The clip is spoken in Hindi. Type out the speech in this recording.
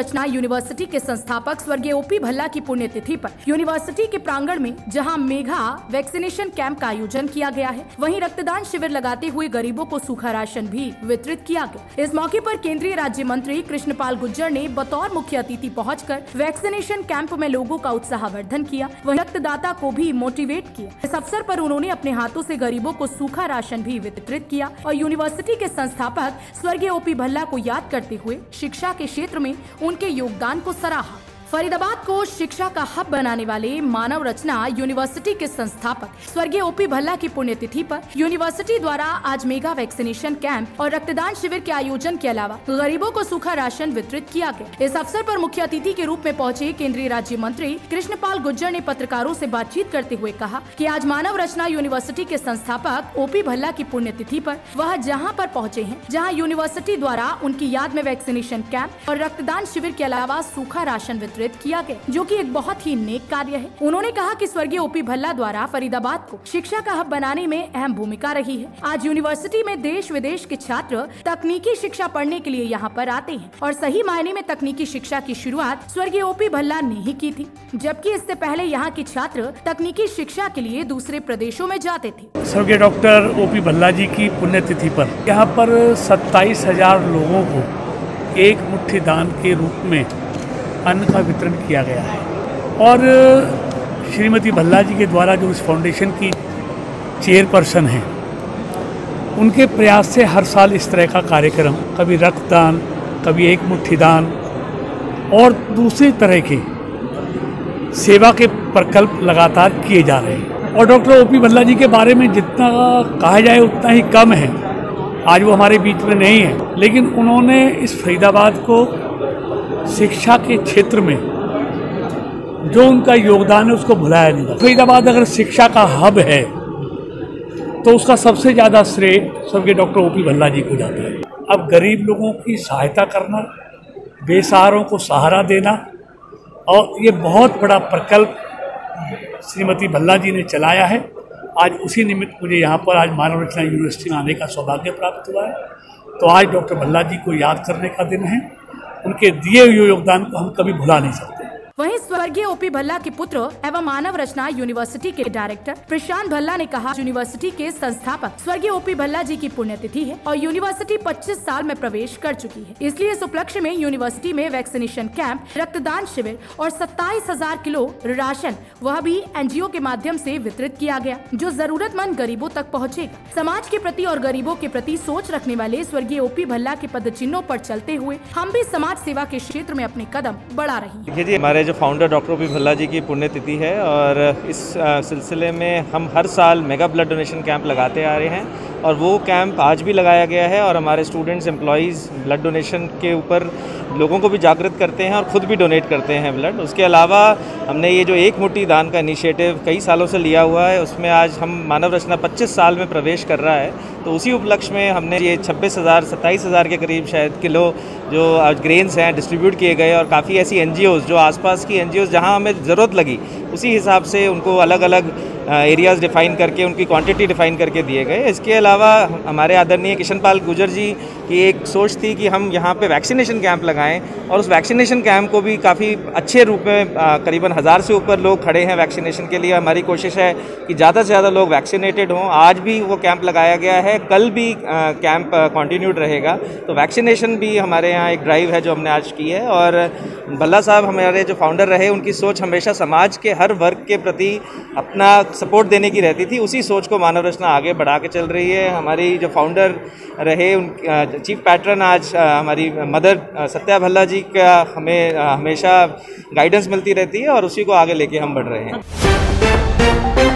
रचना यूनिवर्सिटी के संस्थापक स्वर्गीय ओपी भल्ला की पुण्यतिथि पर यूनिवर्सिटी के प्रांगण में जहां मेगा वैक्सीनेशन कैंप का आयोजन किया गया है, वहीं रक्तदान शिविर लगाते हुए गरीबों को सूखा राशन भी वितरित किया गया। इस मौके पर केंद्रीय राज्य मंत्री कृष्णपाल गुर्जर ने बतौर मुख्य अतिथि पहुंचकर वैक्सीनेशन कैंप में लोगों का उत्साहवर्धन किया, वहीं रक्तदाता को भी मोटिवेट किया। इस अवसर पर उन्होंने अपने हाथों से गरीबों को सूखा राशन भी वितरित किया और यूनिवर्सिटी के संस्थापक स्वर्गीय ओपी भल्ला को याद करते हुए शिक्षा के क्षेत्र में उनके योगदान को सराहा। फरीदाबाद को शिक्षा का हब बनाने वाले मानव रचना यूनिवर्सिटी के संस्थापक स्वर्गीय ओपी भल्ला की पुण्यतिथि पर यूनिवर्सिटी द्वारा आज मेगा वैक्सीनेशन कैंप और रक्तदान शिविर के आयोजन के अलावा गरीबों को सूखा राशन वितरित किया गया। इस अवसर पर मुख्य अतिथि के रूप में पहुंचे केंद्रीय राज्य मंत्री कृष्णपाल गुर्जर ने पत्रकारों से बातचीत करते हुए कहा कि आज मानव रचना यूनिवर्सिटी के संस्थापक ओपी भल्ला की पुण्यतिथि पर वह जहाँ पर पहुँचे हैं, जहाँ यूनिवर्सिटी द्वारा उनकी याद में वैक्सीनेशन कैंप और रक्तदान शिविर के अलावा सूखा राशन वितरित किया गया, जो कि एक बहुत ही नेक कार्य है। उन्होंने कहा कि स्वर्गीय ओपी भल्ला द्वारा फरीदाबाद को शिक्षा का हब बनाने में अहम भूमिका रही है। आज यूनिवर्सिटी में देश विदेश के छात्र तकनीकी शिक्षा पढ़ने के लिए यहाँ पर आते हैं और सही मायने में तकनीकी शिक्षा की शुरुआत स्वर्गीय ओपी भल्ला ने ही की थी, जबकि इससे पहले यहाँ के छात्र तकनीकी शिक्षा के लिए दूसरे प्रदेशों में जाते थे। स्वर्गीय डॉक्टर ओपी भल्ला जी की पुण्यतिथि पर यहाँ पर 27,000 लोगों को एक मुट्ठी दान के रूप में अन्न का वितरण किया गया है और श्रीमती भल्ला जी के द्वारा जो इस फाउंडेशन की चेयरपर्सन हैं, उनके प्रयास से हर साल इस तरह का कार्यक्रम, कभी रक्तदान, कभी एक मुट्ठी दान और दूसरी तरह के सेवा के प्रकल्प लगातार किए जा रहे हैं। और डॉक्टर ओपी भल्ला जी के बारे में जितना कहा जाए उतना ही कम है। आज वो हमारे बीच में नहीं है, लेकिन उन्होंने इस फरीदाबाद को शिक्षा के क्षेत्र में जो उनका योगदान है उसको भुलाया नहीं जा सकता। फरीदाबाद अगर शिक्षा का हब है तो उसका सबसे ज़्यादा श्रेय स्वर्गीय डॉक्टर ओपी भल्ला जी को जाता है। अब गरीब लोगों की सहायता करना, बेसहारों को सहारा देना, और ये बहुत बड़ा प्रकल्प श्रीमती भल्ला जी ने चलाया है। आज उसी निमित्त मुझे यहाँ पर आज मानव रचना यूनिवर्सिटी में आने का सौभाग्य प्राप्त हुआ है। तो आज डॉक्टर भल्ला जी को याद करने का दिन है। उनके दिए हुए योगदान को हम कभी भुला नहीं सकते। वहीं स्वर्गीय ओपी भल्ला के पुत्र एवं मानव रचना यूनिवर्सिटी के डायरेक्टर प्रशांत भल्ला ने कहा, यूनिवर्सिटी के संस्थापक स्वर्गीय ओपी भल्ला जी की पुण्यतिथि है और यूनिवर्सिटी 25 साल में प्रवेश कर चुकी है। इसलिए इस उपलक्ष्य में यूनिवर्सिटी में वैक्सीनेशन कैंप, रक्तदान शिविर और 27,000 किलो राशन, वह भी एनजीओ के माध्यम से वितरित किया गया, जो जरूरतमंद गरीबों तक पहुँचेगा। समाज के प्रति और गरीबों के प्रति सोच रखने वाले स्वर्गीय ओपी भल्ला के पद चिन्हों पर चलते हुए हम भी समाज सेवा के क्षेत्र में अपने कदम बढ़ा रहे हैं। हमारे जो फाउंडर डॉक्टर ओपी भल्ला जी की पुण्यतिथि है और इस सिलसिले में हम हर साल मेगा ब्लड डोनेशन कैंप लगाते आ रहे हैं और वो कैंप आज भी लगाया गया है और हमारे स्टूडेंट्स, एम्प्लॉयज़ ब्लड डोनेशन के ऊपर लोगों को भी जागृत करते हैं और ख़ुद भी डोनेट करते हैं ब्लड। उसके अलावा हमने ये जो एक मुट्ठी दान का इनिशिएटिव कई सालों से लिया हुआ है, उसमें आज हम मानव रचना 25 साल में प्रवेश कर रहा है, तो उसी उपलक्ष्य में हमने ये 27,000 के करीब शायद किलो जो आज ग्रेन्स हैं डिस्ट्रीब्यूट किए गए और काफ़ी ऐसी एनजीओज़ जो आसपास की एनजीओज़ जहां हमें ज़रूरत लगी उसी हिसाब से उनको अलग अलग एरियाज़ डिफ़ाइन करके उनकी क्वांटिटी डिफ़ाइन करके दिए गए। इसके अलावा हमारे आदरणीय कृष्णपाल गुर्जर जी की एक सोच थी कि हम यहाँ पे वैक्सीनेशन कैंप लगाएं और उस वैक्सीनेशन कैंप को भी काफ़ी अच्छे रूप में करीबन 1000 से ऊपर लोग खड़े हैं वैक्सीनेशन के लिए। हमारी कोशिश है कि ज़्यादा से ज़्यादा लोग वैक्सीनेटेड हों। आज भी वो कैंप लगाया गया है, कल भी कैंप कंटिन्यूड रहेगा। तो वैक्सीनेशन भी हमारे यहाँ एक ड्राइव है जो हमने आज की है। और भल्ला साहब हमारे जो फाउंडर रहे, उनकी सोच हमेशा समाज के हर वर्ग के प्रति अपना सपोर्ट देने की रहती थी। उसी सोच को मानव रचना आगे बढ़ा के चल रही है। हमारी जो फाउंडर रहे, उन चीफ पैट्रन आज हमारी मदर सत्या भल्ला जी का हमें हमेशा गाइडेंस मिलती रहती है और उसी को आगे लेके हम बढ़ रहे हैं।